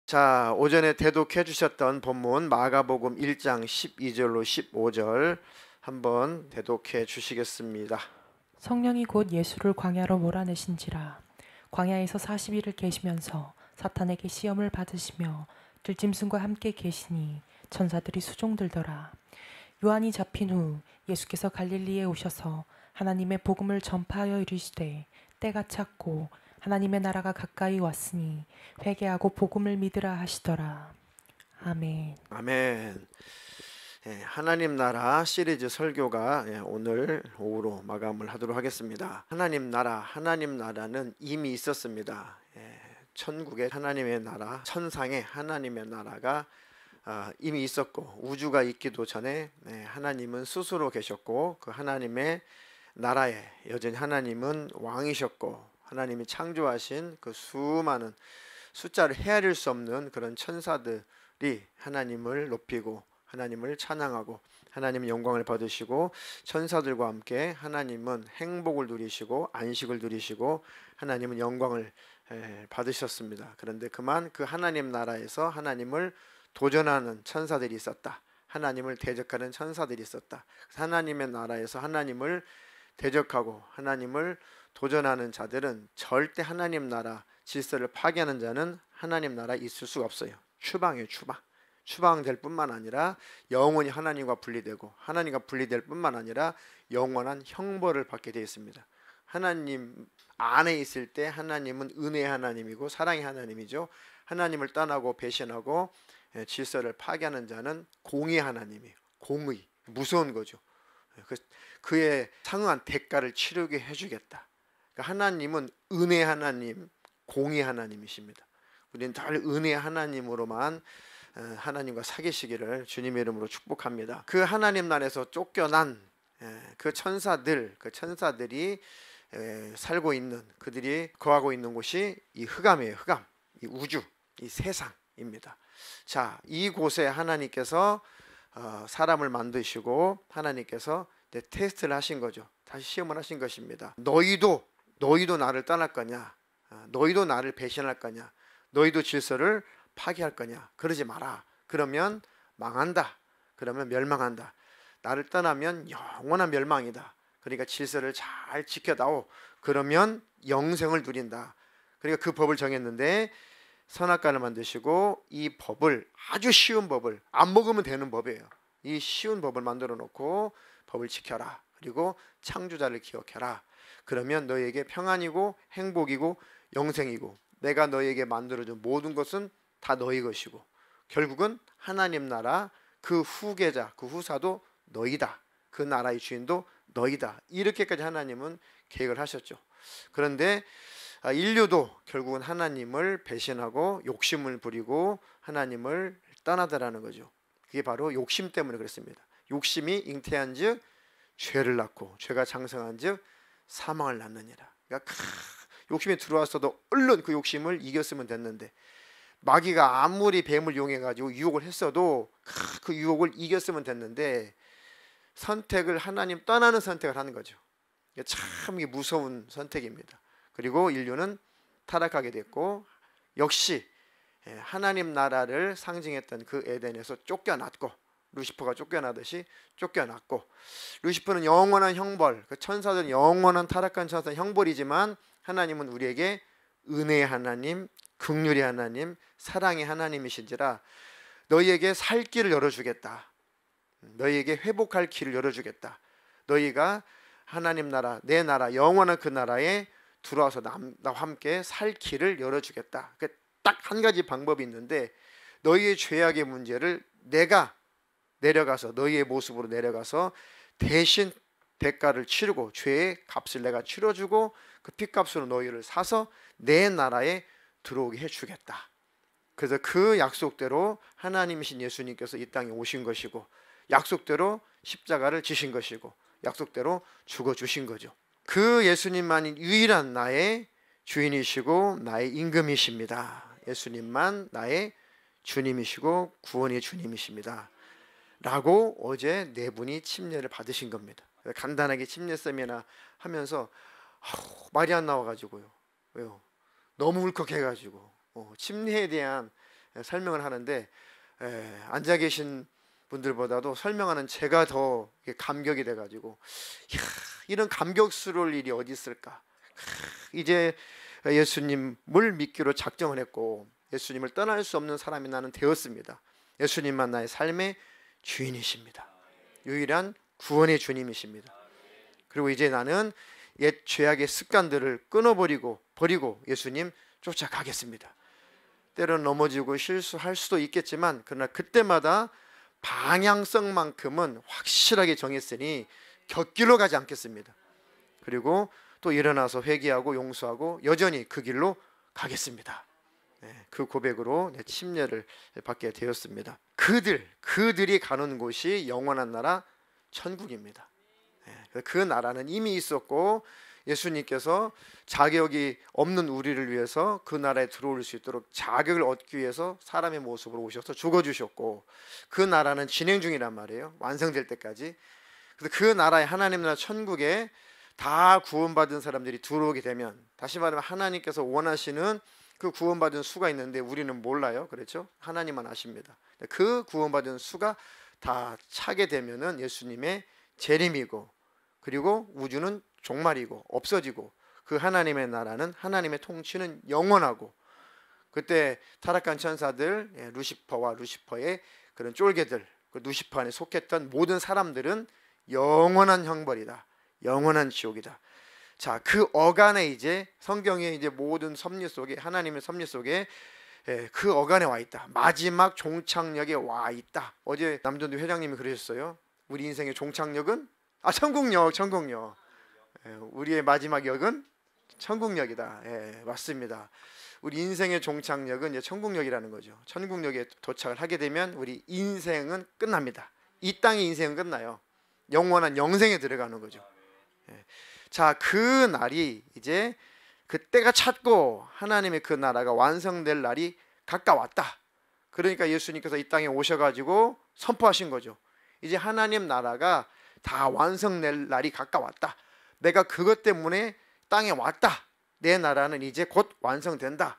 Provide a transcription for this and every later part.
자, 오전에 대독해 주셨던 본문 마가복음 1장 12절로 15절 한번 대독해 주시겠습니다. 성령이 곧 예수를 광야로 몰아내신지라. 광야에서 40일을 계시면서 사탄에게 시험을 받으시며 들짐승과 함께 계시니 천사들이 수종들더라. 요한이 잡힌 후 예수께서 갈릴리에 오셔서 하나님의 복음을 전파하여 이르시되 때가 찼고 하나님의 나라가 가까이 왔으니 회개하고 복음을 믿으라 하시더라. 아멘. 아멘. 하나님 나라 시리즈 설교가 오늘 오후로 마감을 하도록 하겠습니다. 하나님 나라는 이미 있었습니다. 천국의 하나님의 나라, 천상의 하나님의 나라가 이미 있었고, 우주가 있기도 전에 하나님은 스스로 계셨고, 그 하나님의 나라에 여전히 하나님은 왕이셨고, 하나님이 창조하신 그 수많은 숫자를 헤아릴 수 없는 그런 천사들이 하나님을 높이고 하나님을 찬양하고 하나님의 영광을 받으시고, 천사들과 함께 하나님은 행복을 누리시고 안식을 누리시고 하나님은 영광을 받으셨습니다. 그런데 그만 그 하나님 나라에서 하나님을 도전하는 천사들이 있었다. 하나님을 대적하는 천사들이 있었다. 하나님의 나라에서 하나님을 대적하고 하나님을 도전하는 자들은 절대 하나님 나라 질서를 파괴하는 자는 하나님 나라에 있을 수가 없어요. 추방이에요. 추방될 뿐만 아니라 영원히 하나님과 분리되고, 하나님과 분리될 뿐만 아니라 영원한 형벌을 받게 되어 있습니다. 하나님 안에 있을 때 하나님은 은혜의 하나님이고 사랑의 하나님이죠. 하나님을 떠나고 배신하고 질서를 파괴하는 자는 공의 하나님이에요. 공의, 무서운 거죠. 그의 상응한 대가를 치르게 해주겠다. 그러니까 하나님은 은혜 하나님, 공의 하나님이십니다. 우리는 늘 은혜 하나님으로만 하나님과 사귀시기를 주님의 이름으로 축복합니다. 그 하나님 나라에서 쫓겨난 그 천사들이 살고 있는, 그들이 거하고 있는 곳이 이 흑암이에요. 흑암, 이 우주, 이 세상입니다. 자, 이곳에 하나님께서 사람을 만드시고 하나님께서 테스트를 하신 거죠. 다시 시험을 하신 것입니다. 너희도 나를 떠날 거냐? 너희도 나를 배신할 거냐? 너희도 질서를 파괴할 거냐? 그러지 마라. 그러면 망한다. 그러면 멸망한다. 나를 떠나면 영원한 멸망이다. 그러니까 질서를 잘 지켜다오. 그러면 영생을 누린다. 그러니까 그 법을 정했는데, 선악과를 만드시고 이 법을, 아주 쉬운 법을, 안 먹으면 되는 법이에요. 이 쉬운 법을 만들어 놓고 법을 지켜라. 그리고 창조자를 기억해라. 그러면 너희에게 평안이고 행복이고 영생이고, 내가 너희에게 만들어준 모든 것은 다 너희 것이고, 결국은 하나님 나라 그 후계자, 그 후사도 너희다. 그 나라의 주인도 너희다. 이렇게까지 하나님은 계획을 하셨죠. 그런데 인류도 결국은 하나님을 배신하고 욕심을 부리고 하나님을 떠나더라는 거죠. 그게 바로 욕심 때문에 그렇습니다. 욕심이 잉태한 즉 죄를 낳고, 죄가 장성한 즉 사망을 낳느니라. 그러니까 욕심이 들어왔어도 얼른 그 욕심을 이겼으면 됐는데, 마귀가 아무리 뱀을 이용해가지고 유혹을 했어도 그 유혹을 이겼으면 됐는데, 선택을, 하나님 떠나는 선택을 하는 거죠. 참 무서운 선택입니다. 그리고 인류는 타락하게 됐고, 역시 하나님 나라를 상징했던 그 에덴에서 쫓겨났고, 루시퍼가 쫓겨나듯이 쫓겨났고, 루시퍼는 영원한 형벌, 그 천사들은 영원한 타락한 천사 형벌이지만, 하나님은 우리에게 은혜의 하나님, 긍휼의 하나님, 사랑의 하나님이신지라 너희에게 살 길을 열어주겠다. 너희에게 회복할 길을 열어주겠다. 너희가 하나님 나라, 내 나라, 영원한 그 나라에 들어와서 나와 함께 살 길을 열어주겠다. 딱 한 가지 방법이 있는데, 너희의 죄악의 문제를 내가 내려가서, 너희의 모습으로 내려가서 대신 대가를 치르고, 죄의 값을 내가 치러주고, 그 핏값으로 너희를 사서 내 나라에 들어오게 해주겠다. 그래서 그 약속대로 하나님이신 예수님께서 이 땅에 오신 것이고, 약속대로 십자가를 지신 것이고, 약속대로 죽어주신 거죠. 그 예수님만이 유일한 나의 주인이시고 나의 임금이십니다. 예수님만 나의 주님이시고 구원의 주님이십니다 라고 어제 네 분이 침례를 받으신 겁니다. 간단하게 침례 쌤이나 하면서 말이 안 나와가지고요. 왜요? 너무 울컥해가지고 침례에 대한 설명을 하는데 앉아 계신 분들보다도 설명하는 제가 더 감격이 돼가지고 이런 감격스러울 일이 어디 있을까? 이제 예수님을 믿기로 작정을 했고 예수님을 떠날 수 없는 사람이 나는 되었습니다. 예수님만 나의 삶의 주인이십니다. 유일한 구원의 주님이십니다. 그리고 이제 나는 옛 죄악의 습관들을 끊어버리고 예수님 쫓아가겠습니다. 때로는 넘어지고 실수할 수도 있겠지만 그러나 그때마다 방향성만큼은 확실하게 정했으니 곁길로 가지 않겠습니다. 그리고 또 일어나서 회개하고 용서하고 여전히 그 길로 가겠습니다. 그 고백으로 침례를 받게 되었습니다. 그들이 가는 곳이 영원한 나라 천국입니다. 그 나라는 이미 있었고 예수님께서 자격이 없는 우리를 위해서 그 나라에 들어올 수 있도록 자격을 얻기 위해서 사람의 모습으로 오셔서 죽어주셨고 그 나라는 진행 중이란 말이에요. 완성될 때까지. 그래서 그 나라의 하나님 나라 천국에 다 구원받은 사람들이 들어오게 되면 다시 말하면 하나님께서 원하시는 그 구원받은 수가 있는데 우리는 몰라요. 그렇죠? 하나님만 아십니다. 그 구원받은 수가 다 차게 되면은 예수님의 재림이고 그리고 우주는 종말이고 없어지고 그 하나님의 나라는 하나님의 통치는 영원하고 그때 타락한 천사들 루시퍼와 루시퍼의 그런 쫄개들 그 루시퍼 안에 속했던 모든 사람들은 영원한 형벌이다. 영원한 지옥이다. 자, 그 어간에 이제 성경의 이제 모든 섭리 속에 하나님의 섭리 속에 그 어간에 와 있다. 마지막 종착역에 와 있다. 어제 남전도 회장님이 그러셨어요. 우리 인생의 종착역은 천국역. 우리의 마지막 역은 천국역이다. 맞습니다. 우리 인생의 종착역은 이제 천국역이라는 거죠. 천국역에 도착을 하게 되면 우리 인생은 끝납니다. 이 땅의 인생은 끝나요. 영원한 영생에 들어가는 거죠. 자, 그 날이 이제 그때가 찼고 하나님의 그 나라가 완성될 날이 가까웠다. 그러니까 예수님께서 이 땅에 오셔가지고 선포하신 거죠. 이제 하나님 나라가 다 완성될 날이 가까웠다. 내가 그것 때문에 땅에 왔다. 내 나라는 이제 곧 완성된다.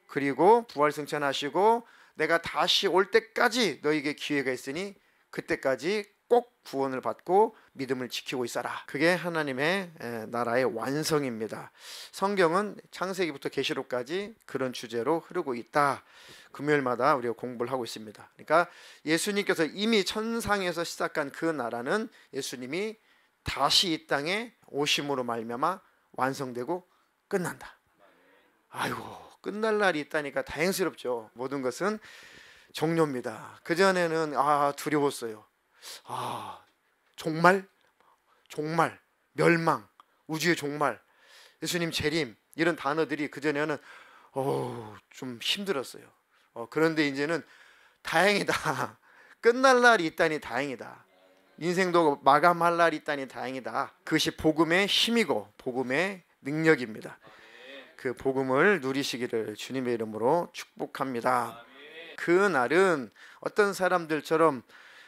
그리고 부활승천하시고 내가 다시 올 때까지 너에게 기회가 있으니 그때까지 꼭 구원을 받고 믿음을 지키고 있어라. 그게 하나님의 나라의 완성입니다. 성경은 창세기부터 계시록까지 그런 주제로 흐르고 있다. 금요일마다 우리가 공부를 하고 있습니다. 그러니까 예수님께서 이미 천상에서 시작한 그 나라는 예수님이 다시 이 땅에 오심으로 말미암아 완성되고 끝난다. 아이고, 끝날 날이 있다니까 다행스럽죠. 모든 것은 종료입니다. 그전에는 두려웠어요. 종말, 멸망, 우주의 종말, 예수님 재림 이런 단어들이 그전에는 좀 힘들었어요. 그런데 이제는 다행이다. 끝날 날이 있다니 다행이다. 인생도 마감할 날이 있다니 다행이다. 그것이 복음의 힘이고 복음의 능력입니다. 그 복음을 누리시기를 주님의 이름으로 축복합니다. 그 날은 어떤 사람들처럼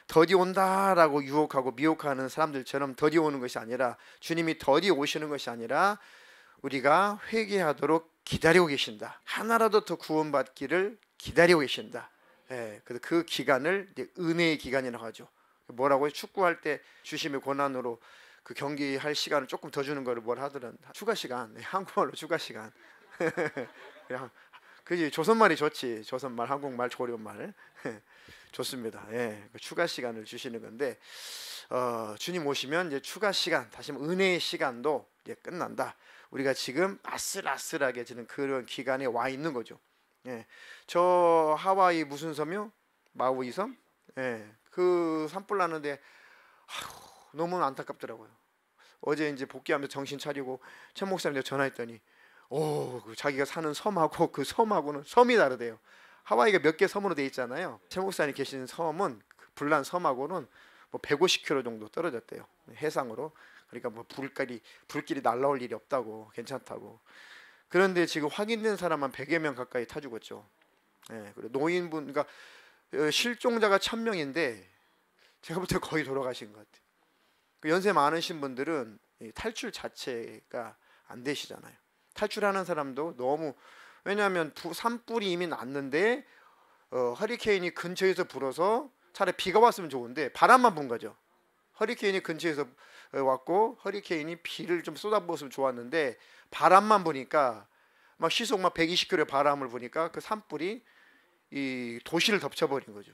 더디 온다라고 유혹하고 미혹하는 사람들처럼 더디 오는 것이 아니라 주님이 더디 오시는 것이 아니라 우리가 회개하도록 기다리고 계신다. 하나라도 더 구원받기를 기다리고 계신다. 그래서 그 기간을 이제 은혜의 기간이라고 하죠. 뭐라고요? 축구할 때 주심의 권한으로 그 경기할 시간을 조금 더 주는 거를 뭘 하더란 추가 시간. 한국말로 추가 시간. 그냥 그지 조선말이 좋지. 조선말, 한국말, 조련말 좋습니다. 그 추가 시간을 주시는 건데 주님 오시면 이제 추가 시간, 다시 말하면 은혜의 시간도 이제 끝난다. 우리가 지금 아슬아슬하게 지는 그런 기간에 와 있는 거죠. 저 하와이 무슨 섬이요? 마우이 섬? 그 산불 나는데 너무 안타깝더라고요. 어제 이제 복귀하면서 정신 차리고 최 목사님한테 전화했더니 자기가 사는 섬하고 그 섬하고는 섬이 다르대요. 하와이가 몇 개 섬으로 돼 있잖아요. 최 목사님 계신 섬은 불난 섬하고는 뭐 150km 정도 떨어졌대요. 해상으로. 그러니까 뭐 불길이 날라올 일이 없다고, 괜찮다고. 그런데 지금 확인된 사람만 100여 명 가까이 타 죽었죠. 그리고 노인분, 그러니까 실종자가 1000명인데 제가 볼 때 거의 돌아가신 것 같아요. 그 연세 많으신 분들은 이 탈출 자체가 안 되시잖아요. 탈출하는 사람도 너무, 왜냐하면 산불이 이미 났는데 허리케인이 근처에서 불어서 차라리 비가 왔으면 좋은데 바람만 분 거죠. 허리케인이 근처에서 왔고 허리케인이 비를 좀 쏟아부었으면 좋았는데 바람만 부니까 막 시속 막 120km의 바람을 부니까 그 산불이 이 도시를 덮쳐버린 거죠.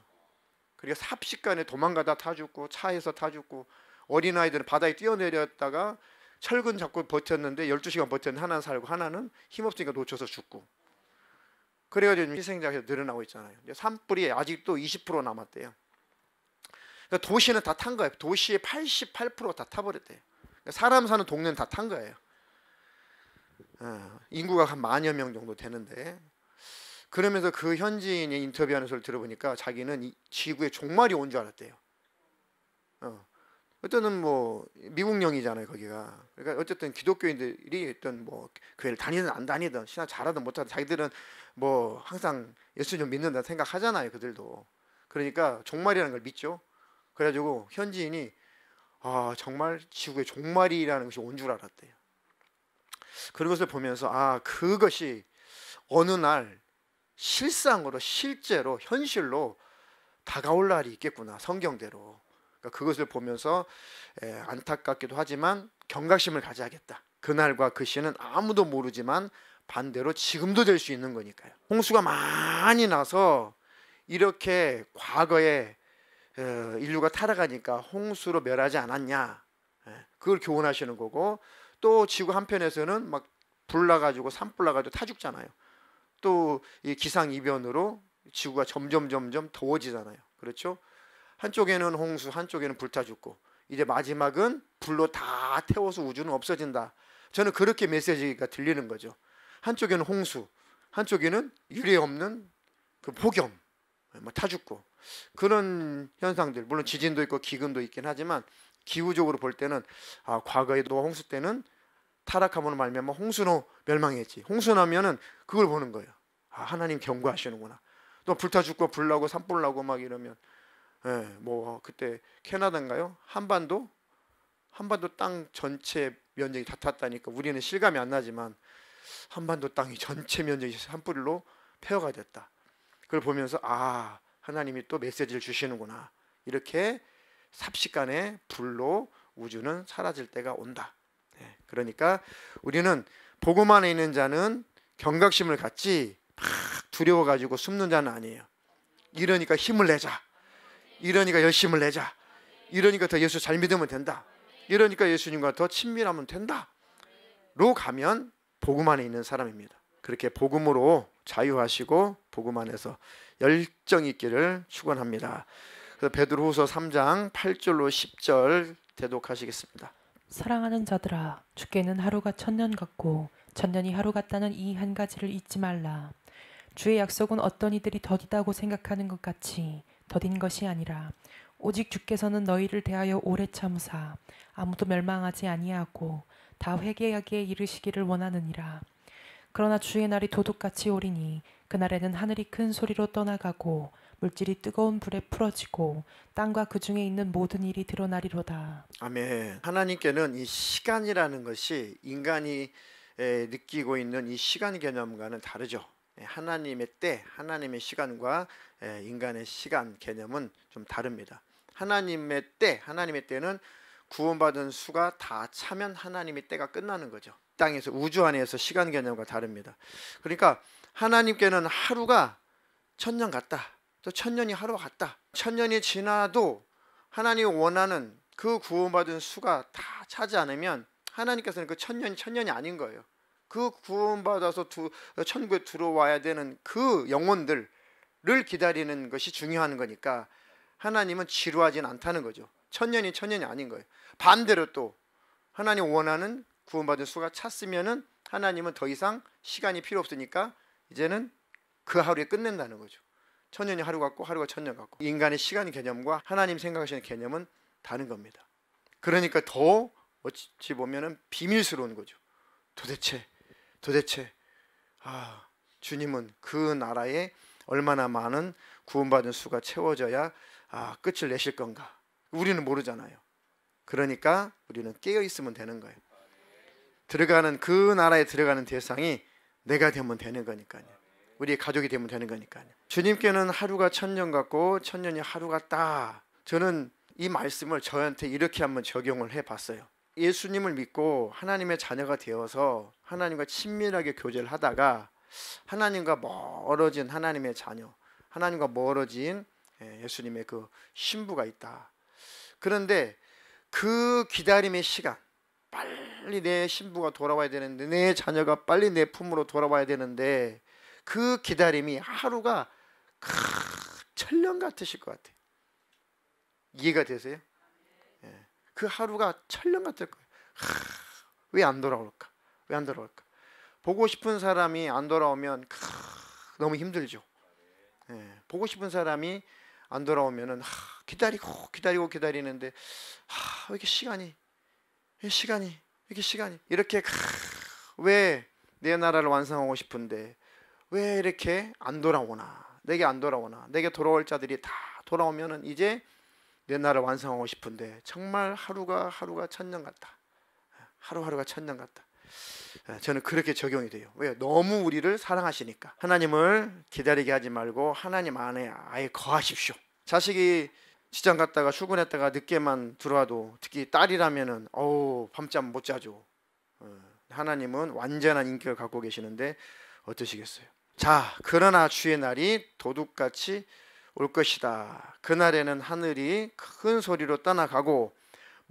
그러니까 삽시간에 도망가다 타 죽고 차에서 타 죽고, 어린아이들은 바다에 뛰어내렸다가 철근 잡고 버텼는데 12시간 버텼는데 하나는 살고 하나는 힘없으니까 놓쳐서 죽고, 그래가지고 희생자가 늘어나고 있잖아요. 산불이 아직도 20% 남았대요. 그러니까 도시는 다 탄 거예요. 도시의 88%가 다 타버렸대요. 그러니까 사람 사는 동네는 다 탄 거예요. 인구가 한 10,000여 명 정도 되는데, 그러면서 그 현지인이 인터뷰하는 소리를 들어보니까 자기는 이 지구에 종말이 온 줄 알았대요. 어쨌든 뭐 미국령이잖아요 거기가. 그러니까 어쨌든 기독교인들이 어떤 뭐 교회를 다니든 안 다니든 신앙 잘하든 못하든 자기들은 뭐 항상 예수님 믿는다 생각하잖아요 그들도. 그러니까 종말이라는 걸 믿죠. 그래가지고 현지인이 정말 지구에 종말이라는 것이 온 줄 알았대요. 그런 것을 보면서 그것이 어느 날 실상으로 실제로 현실로 다가올 날이 있겠구나, 성경대로. 그러니까 그것을 보면서 안타깝기도 하지만 경각심을 가져야겠다. 그날과 그 시는 아무도 모르지만 반대로 지금도 될 수 있는 거니까요. 홍수가 많이 나서 이렇게 과거에 인류가 타락하니까 홍수로 멸하지 않았냐, 그걸 교훈하시는 거고, 또 지구 한편에서는 막 불 나가지고 산불 나가지고 타 죽잖아요. 또 이 기상이변으로 지구가 점점 더워지잖아요. 그렇죠? 한쪽에는 홍수, 한쪽에는 불타 죽고, 이제 마지막은 불로 다 태워서 우주는 없어진다. 저는 그렇게 메시지가 들리는 거죠. 한쪽에는 홍수, 한쪽에는 유례 없는 그 폭염, 타 죽고, 그런 현상들, 물론 지진도 있고 기근도 있긴 하지만 기후적으로 볼 때는 과거에 노아 홍수 때는 타락함으로 말미암아 홍수로 멸망했지. 홍수 나면은 그걸 보는 거예요. 하나님 경고하시는구나. 또 불타 죽고 불 나고 산불 나고 막 이러면, 뭐 그때 캐나다인가요? 한반도 땅 전체 면적이 다 탔다니까 우리는 실감이 안 나지만 한반도 땅이 전체 면적이 산불로 폐허가 됐다. 그걸 보면서 하나님이 또 메시지를 주시는구나. 이렇게 삽시간에 불로 우주는 사라질 때가 온다. 그러니까 우리는 복음 안에 있는 자는 경각심을 갖지 막 두려워가지고 숨는 자는 아니에요. 이러니까 힘을 내자, 이러니까 열심을 내자, 이러니까 더 예수 잘 믿으면 된다, 이러니까 예수님과 더 친밀하면 된다 로 가면 복음 안에 있는 사람입니다. 그렇게 복음으로 자유하시고 복음 안에서 열정 있기를 축원합니다. 그래서 베드로후서 3장 8절로 10절 대독하시겠습니다. 사랑하는 자들아, 주께는 하루가 천년 같고 천년이 하루 같다는 이 한 가지를 잊지 말라. 주의 약속은 어떤 이들이 더디다고 생각하는 것 같이 더딘 것이 아니라 오직 주께서는 너희를 대하여 오래 참으사 아무도 멸망하지 아니하고 다 회개하기에 이르시기를 원하느니라. 그러나 주의 날이 도둑같이 오리니 그날에는 하늘이 큰 소리로 떠나가고 물질이 뜨거운 불에 풀어지고 땅과 그 중에 있는 모든 일이 드러나리로다. 아멘. 하나님께는 이 시간이라는 것이 인간이 느끼고 있는 이 시간 개념과는 다르죠. 하나님의 때, 하나님의 시간과 인간의 시간 개념은 좀 다릅니다. 하나님의 때는 구원받은 수가 다 차면 하나님의 때가 끝나는 거죠. 땅에서, 우주 안에서 시간 개념과 다릅니다. 그러니까 하나님께는 하루가 천년 같다, 또 천년이 하루와 같다. 천년이 지나도 하나님이 원하는 그 구원받은 수가 다 차지 않으면 하나님께서는 그 천년이 아닌 거예요. 그 구원받아서 천국에 들어와야 되는 그 영혼들을 기다리는 것이 중요한 거니까 하나님은 지루하진 않다는 거죠. 천년이 아닌 거예요. 반대로 또 하나님 원하는 구원받은 수가 찼으면은 하나님은 더 이상 시간이 필요 없으니까 이제는 그 하루에 끝낸다는 거죠. 천년이 하루 같고 하루가 천년 같고, 인간의 시간 개념과 하나님 생각하시는 개념은 다른 겁니다. 그러니까 더 어찌 보면은 비밀스러운 거죠. 도대체 주님은 그 나라에 얼마나 많은 구원받은 수가 채워져야 끝을 내실 건가? 우리는 모르잖아요. 그러니까 우리는 깨어 있으면 되는 거예요. 들어가는 그 나라에 들어가는 대상이 내가 되면 되는 거니까요. 우리의 가족이 되면 되는 거니까요. 주님께는 하루가 천년 같고 천년이 하루 같다. 저는 이 말씀을 저한테 이렇게 한번 적용을 해봤어요. 예수님을 믿고 하나님의 자녀가 되어서 하나님과 친밀하게 교제를 하다가 하나님과 멀어진 하나님의 자녀, 하나님과 멀어진 예수님의 그 신부가 있다. 그런데 그 기다림의 시간, 빨리 내 신부가 돌아와야 되는데, 내 자녀가 빨리 내 품으로 돌아와야 되는데, 그 기다림이 하루가 천년 같으실 것 같아요. 이해가 되세요? 그 하루가 천년 같을 거예요. 왜 안 돌아올까? 왜 안 돌아올까? 보고 싶은 사람이 안 돌아오면 너무 힘들죠. 보고 싶은 사람이 안 돌아오면은 기다리는데 왜 이렇게 시간이 이렇게 왜 내 나라를 완성하고 싶은데 왜 이렇게 안 돌아오나? 내게 안 돌아오나? 내게 돌아올 자들이 다 돌아오면은 이제 내 나라를 완성하고 싶은데 정말 하루가 천년 같다. 하루하루가 천년 같다. 저는 그렇게 적용이 돼요. 왜요? 너무 우리를 사랑하시니까. 하나님을 기다리게 하지 말고 하나님 안에 아예 거하십시오. 자식이 직장 갔다가 출근했다가 늦게만 들어와도, 특히 딸이라면은 밤잠 못 자죠. 하나님은 완전한 인격을 갖고 계시는데 어떠시겠어요? 자, 그러나 주의 날이 도둑같이 올 것이다. 그날에는 하늘이 큰 소리로 떠나가고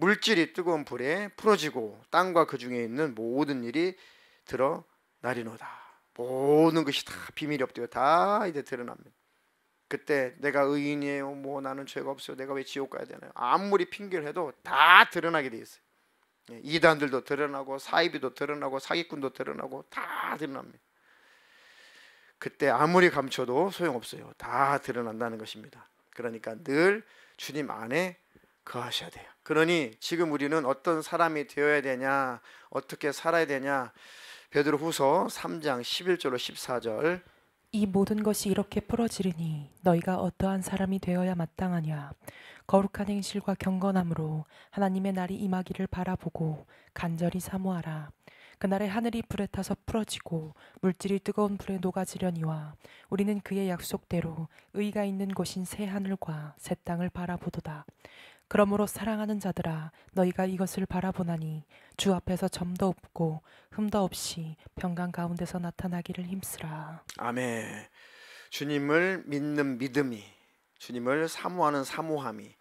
물질이 뜨거운 불에 풀어지고 땅과 그 중에 있는 모든 일이 드러나리로다. 모든 것이 다 비밀이 없대요. 다 이제 드러납니다. 그때 내가 의인이에요, 나는 죄가 없어요, 내가 왜 지옥 가야 되나요? 아무리 핑계를 해도 다 드러나게 돼 있어요. 이단들도 드러나고 사이비도 드러나고 사기꾼도 드러나고 다 드러납니다. 그때 아무리 감춰도 소용없어요. 다 드러난다는 것입니다. 그러니까 늘 주님 안에 거하셔야 돼요. 그러니 지금 우리는 어떤 사람이 되어야 되냐, 어떻게 살아야 되냐. 베드로후서 3장 11절로 14절. 이 모든 것이 이렇게 풀어지리니 너희가 어떠한 사람이 되어야 마땅하냐. 거룩한 행실과 경건함으로 하나님의 날이 임하기를 바라보고 간절히 사모하라. 그날에 하늘이 불에 타서 풀어지고 물질이 뜨거운 불에 녹아지려니와 우리는 그의 약속대로 의가 있는 곳인 새 하늘과 새 땅을 바라보도다. 그러므로 사랑하는 자들아, 너희가 이것을 바라보나니 주 앞에서 점도 없고 흠도 없이 평강 가운데서 나타나기를 힘쓰라. 아멘. 주님을 믿는 믿음이, 주님을 사모하는 사모함이,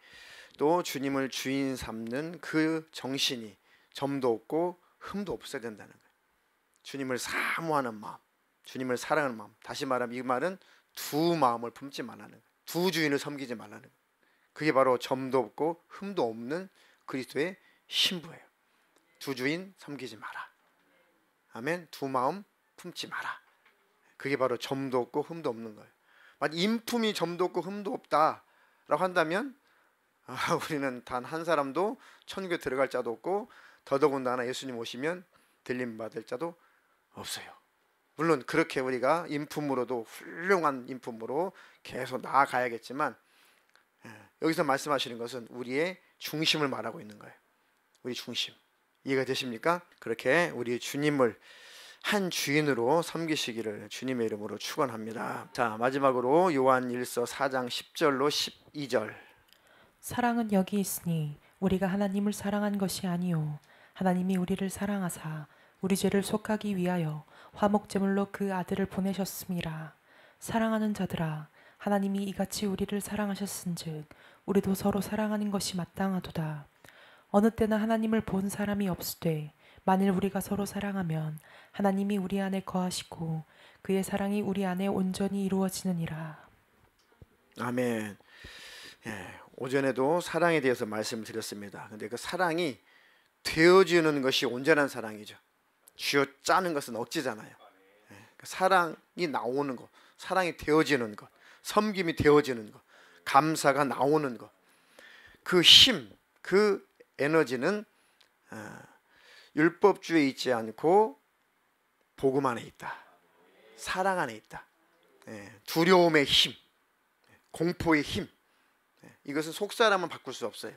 또 주님을 주인 삼는 그 정신이 점도 없고 흠도 없어야 된다는 거예요. 주님을 사모하는 마음, 주님을 사랑하는 마음. 다시 말하면 이 말은 두 마음을 품지 말라는 거예요. 두 주인을 섬기지 말라는 거예요. 그게 바로 점도 없고 흠도 없는 그리스도의 신부예요. 두 주인 섬기지 마라. 아멘. 두 마음 품지 마라. 그게 바로 점도 없고 흠도 없는 거예요. 만약 인품이 점도 없고 흠도 없다라고 한다면 우리는 단 한 사람도 천국에 들어갈 자도 없고, 더더군다나 예수님 오시면 들림 받을 자도 없어요. 물론 그렇게 우리가 인품으로도 훌륭한 인품으로 계속 나아가야겠지만, 여기서 말씀하시는 것은 우리의 중심을 말하고 있는 거예요. 우리 중심. 이해가 되십니까? 그렇게 우리 주님을 한 주인으로 섬기시기를 주님의 이름으로 축원합니다. 자, 마지막으로 요한 1서 4장 10절로 12절. 사랑은 여기 있으니 우리가 하나님을 사랑한 것이 아니요 하나님이 우리를 사랑하사 우리 죄를 속하기 위하여 화목제물로 그 아들을 보내셨음이라. 사랑하는 자들아, 하나님이 이같이 우리를 사랑하셨은즉 우리도 서로 사랑하는 것이 마땅하도다. 어느 때나 하나님을 본 사람이 없으되 만일 우리가 서로 사랑하면 하나님이 우리 안에 거하시고 그의 사랑이 우리 안에 온전히 이루어지느니라. 아멘. 오전에도 사랑에 대해서 말씀을 드렸습니다. 근데 그 사랑이 되어지는 것이 온전한 사랑이죠. 쥐어짜는 것은 억지잖아요. 사랑이 나오는 것, 사랑이 되어지는 것, 섬김이 되어지는 것, 감사가 나오는 것, 그 힘, 그 에너지는 율법주의에 있지 않고 복음 안에 있다. 사랑 안에 있다. 두려움의 힘, 공포의 힘, 이것은 속사람은 바꿀 수 없어요.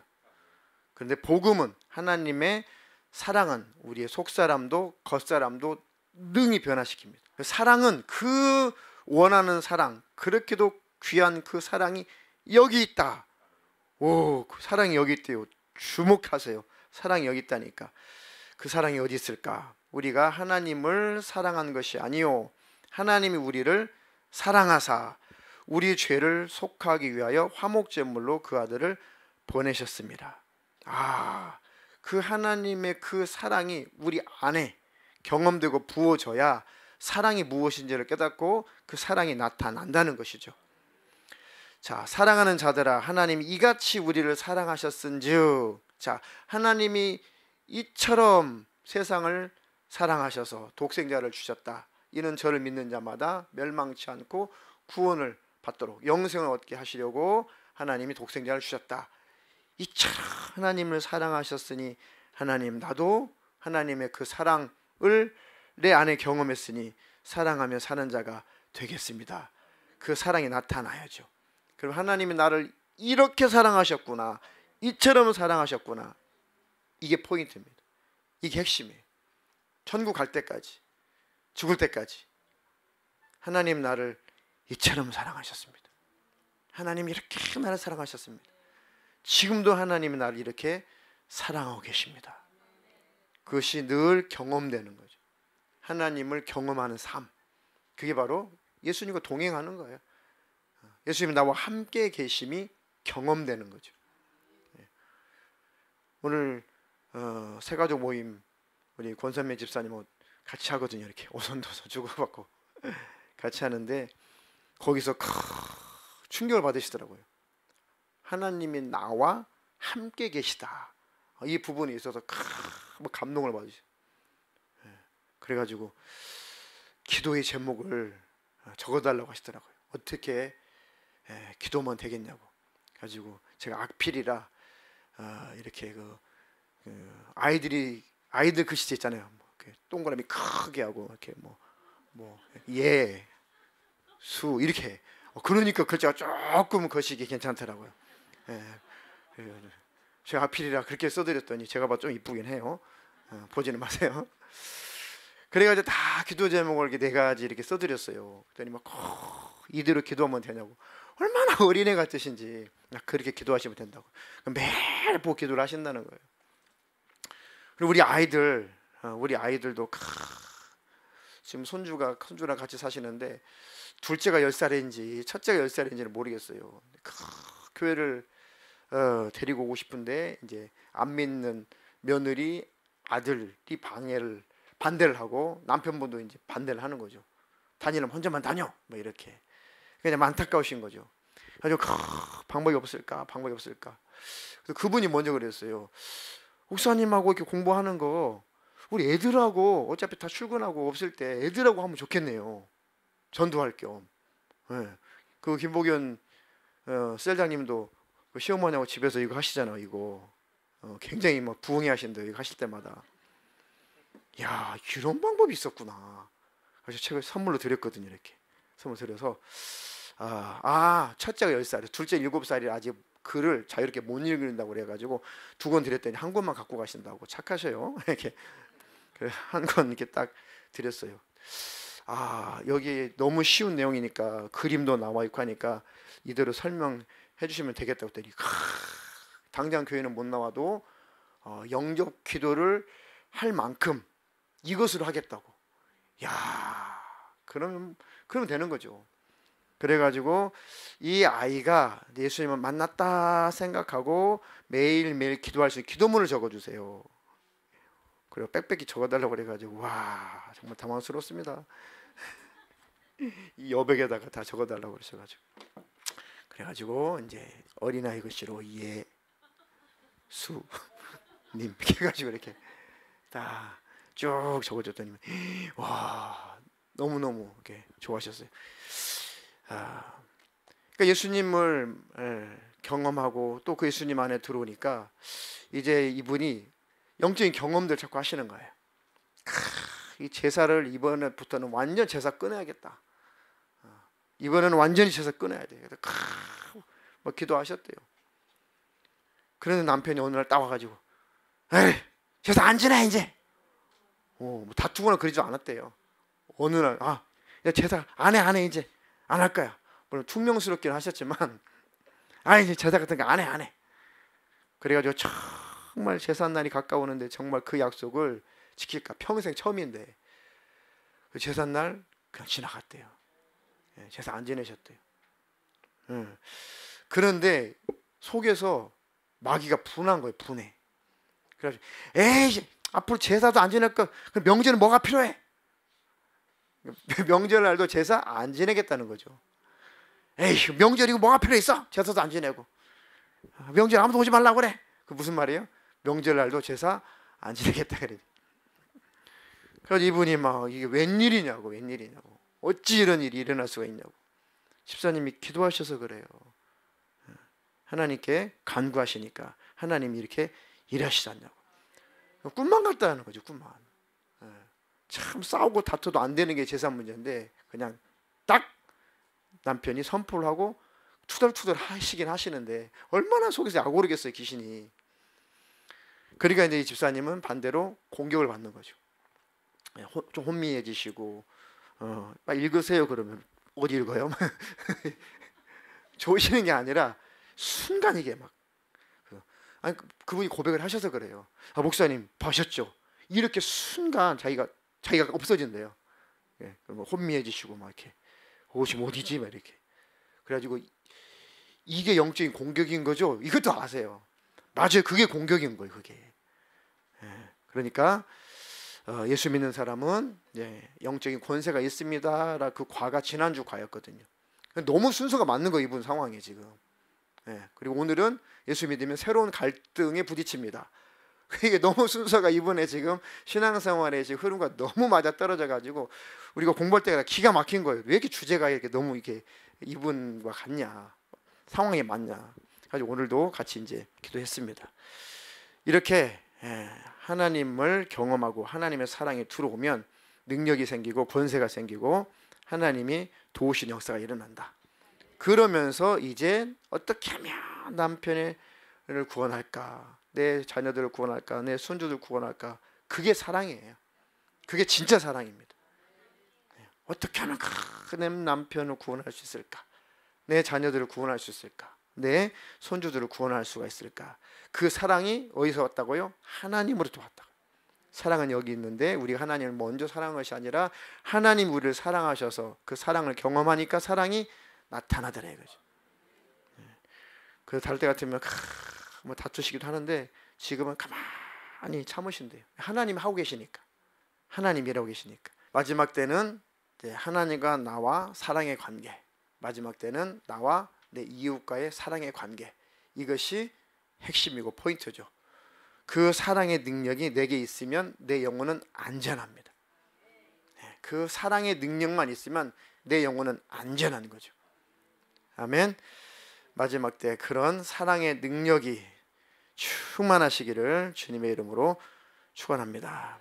그런데 복음은, 하나님의 사랑은 우리의 속사람도 겉사람도 능히 변화시킵니다. 사랑은 그 원하는 사랑, 그렇게도 귀한 그 사랑이 여기 있다. 오, 그 사랑이 여기 있대요. 주목하세요. 사랑이 여기 있다니까. 그 사랑이 어디 있을까? 우리가 하나님을 사랑한 것이 아니요, 하나님이 우리를 사랑하사 우리 죄를 속하기 위하여 화목제물로 그 아들을 보내셨습니다. 그 하나님의 그 사랑이 우리 안에 경험되고 부어져야 사랑이 무엇인지를 깨닫고 그 사랑이 나타난다는 것이죠. 자, 사랑하는 자들아, 하나님이 이같이 우리를 사랑하셨은즉, 자, 하나님이 이처럼 세상을 사랑하셔서 독생자를 주셨다. 이는 저를 믿는 자마다 멸망치 않고 구원을 받도록 영생을 얻게 하시려고 하나님이 독생자를 주셨다. 이처럼 하나님을 사랑하셨으니, 하나님, 나도 하나님의 그 사랑을 내 안에 경험했으니 사랑하며 사는 자가 되겠습니다. 그 사랑이 나타나야죠. 그럼 하나님이 나를 이렇게 사랑하셨구나, 이처럼 사랑하셨구나. 이게 포인트입니다. 이게 핵심이에요. 천국 갈 때까지, 죽을 때까지 하나님 나를 이처럼 사랑하셨습니다. 하나님이 이렇게 나를 사랑하셨습니다. 지금도 하나님이 나를 이렇게 사랑하고 계십니다. 그것이 늘 경험되는 거죠. 하나님을 경험하는 삶, 그게 바로 예수님과 동행하는 거예요. 예수님이 나와 함께 계심이 경험되는 거죠. 오늘 새가족 모임 우리 권선매 집사님 같이 하거든요. 이렇게 오선도서 주고받고 같이 하는데 거기서 충격을 받으시더라고요. 하나님이 나와 함께 계시다, 이 부분에 있어서 감동을 받으시죠. 그래가지고 기도의 제목을 적어달라고 하시더라고요. 어떻게 기도면 되겠냐고. 가지고 제가 악필이라 이렇게 아이들 글씨체 있잖아요. 동그라미 크게 하고 이렇게 수 이렇게. 그러니까 글자가 조금 거시기 괜찮더라고요. 제가 악필이라 그렇게 써드렸더니 제가 봐도 좀 이쁘긴 해요. 보지는 마세요. 그래가지고 다 기도 제목을 이렇게 4가지 이렇게 써드렸어요. 그랬더니 이대로 기도하면 되냐고. 얼마나 어린애 같으신지. 그렇게 기도하시면 된다고. 매일 보고 기도를 하신다는 거예요. 그리고 우리 아이들도 지금 손주랑 같이 사시는데 둘째가 10살인지 첫째가 10살인지는 모르겠어요. 교회를 데리고 오고 싶은데 이제 안 믿는 며느리 아들이 반대를 하고 남편분도 이제 반대를 하는 거죠. 다니려면 혼자만 다녀, 이렇게. 그냥 안타까우신 거죠. 그래서 방법이 없을까. 그래서 그분이 먼저 그랬어요. 목사님하고 이렇게 공부하는 거 우리 애들하고 어차피 다 출근하고 없을 때 애들하고 하면 좋겠네요. 전도할 겸. 그 김복현 셀장님도 시어머니하고 집에서 이거 하시잖아요. 이거 굉장히 부흥해 하신대요. 이거 하실 때마다. 야, 이런 방법이 있었구나. 그래서 책을 선물로 드렸거든요. 이렇게 선물 드려서 첫째가 10살, 둘째 7살이 아직 글을 자유롭게 못 읽는다고 그래가지고 2권 드렸더니 1권만 갖고 가신다고. 착하셔요. 이렇게 한 권 이렇게 딱 드렸어요. 여기 너무 쉬운 내용이니까 그림도 나와 있고 하니까 이대로 설명해 주시면 되겠다고 했더니 당장 교회는 못 나와도 영접 기도를 할 만큼 이것으로 하겠다고. 야, 그러면 되는 거죠. 그래가지고 이 아이가 예수님을 만났다 생각하고 매일매일 기도할 수 있는 기도문을 적어주세요. 그리고 빽빽히 적어달라고 그래가지고 와, 정말 당황스럽습니다. 이 여백에다가 다 적어달라고 그러셔가지고. 그래가지고 이제 어린아이 글씨로 예수님 이렇게 해가지고 이렇게 다 쭉 적어줬더니 와, 너무너무 이렇게 좋아하셨어요. 그러니까 예수님을 경험하고 또 그 예수님 안에 들어오니까 이제 이분이 영적인 경험들 자꾸 하시는 거예요. 이 제사를 이번에부터는 완전 제사 끊어야겠다. 이번에는 완전히 제사 끊어야 돼. 기도하셨대요. 그러는 남편이 어느 날 따와가지고, 에이, 제사 안 지내 이제. 뭐 다투거나 그러지도 않았대요. 어느 날, 야, 제사 안 해 이제. 안 할 거야. 물론 퉁명스럽긴 하셨지만, 이제 제사 같은 거 안 해. 그래가지고 정말 제삿날이 가까우는데 정말 그 약속을 지킬까, 평생 처음인데 그 제삿날 그냥 지나갔대요. 제사 안 지내셨대요. 그런데 속에서 마귀가 분한 거예요. 분해. 그래가지고 에이, 앞으로 제사도 안 지낼 거, 그럼 명절은 뭐가 필요해? 명절날도 제사 안 지내겠다는 거죠. 에이, 명절이고 뭐가 필요 있어? 제사도 안 지내고. 명절 아무도 오지 말라고 그래. 그 무슨 말이에요? 명절날도 제사 안 지내겠다 그래. 그래서 이분이 막, 이게 웬일이냐고. 어찌 이런 일이 일어날 수가 있냐고. 집사님이 기도하셔서 그래요. 하나님께 간구하시니까 하나님이 이렇게 일하시잖냐고. 꿈만 같다는 거죠. 꿈만. 참 싸우고 다투도 안 되는 게 제사 문제인데 그냥 딱 남편이 선포를 하고 투덜투덜 하시긴 하시는데 얼마나 속에서 약오르겠어요, 귀신이. 그러니까 이제 이 집사님은 반대로 공격을 받는 거죠. 좀 혼미해지시고, 빨리 읽으세요. 그러면 어디 읽어요? 좋으시는 게 아니라 순간 이게 막, 아니, 그분이 고백을 하셔서 그래요. 목사님 보셨죠? 이렇게 순간 자기가 없어진대요. 예, 혼미해지시고 막 이렇게 옷이 어디지? 막 이렇게. 그래가지고 이게 영적인 공격인 거죠. 이것도 아세요. 맞아요. 그게 공격인 거예요. 그게. 그러니까 예수 믿는 사람은 영적인 권세가 있습니다라 그 과가 지난주 과였거든요. 너무 순서가 맞는 거예요. 이분 상황에 지금. 그리고 오늘은 예수 믿으면 새로운 갈등에 부딪힙니다. 이게 너무 순서가 이분의 지금 신앙생활의 지금 흐름과 너무 맞아 떨어져 가지고 우리가 공부할 때가 기가 막힌 거예요. 왜 이렇게 주제가 이렇게 너무 이렇게 이분과 같냐, 상황에 맞냐. 가지고 오늘도 같이 이제 기도했습니다. 이렇게 하나님을 경험하고 하나님의 사랑이 들어오면 능력이 생기고 권세가 생기고 하나님이 도우시는 역사가 일어난다. 그러면서 이제 어떻게 하면 남편을 구원할까, 내 자녀들을 구원할까, 내 손주들 구원할까. 그게 사랑이에요. 그게 진짜 사랑입니다. 어떻게 하면 내 남편을 구원할 수 있을까, 내 자녀들을 구원할 수 있을까, 내 손주들을 구원할 수가 있을까. 그 사랑이 어디서 왔다고요? 하나님으로부터 왔다. 사랑은 여기 있는데 우리가 하나님을 먼저 사랑한 것이 아니라 하나님 우리를 사랑하셔서 그 사랑을 경험하니까 사랑이 나타나더라 이거죠. 그래서 다를 때 같으면 뭐 다투시기도 하는데 지금은 가만히 참으신대요. 하나님이 하고 계시니까, 하나님이 일하고 계시니까. 마지막 때는 하나님과 나와 사랑의 관계, 마지막 때는 나와 내 이웃과의 사랑의 관계, 이것이 핵심이고 포인트죠. 그 사랑의 능력이 내게 있으면 내 영혼은 안전합니다. 그 사랑의 능력만 있으면 내 영혼은 안전한 거죠. 아멘. 마지막 때 그런 사랑의 능력이 충만하시기를 주님의 이름으로 축원합니다.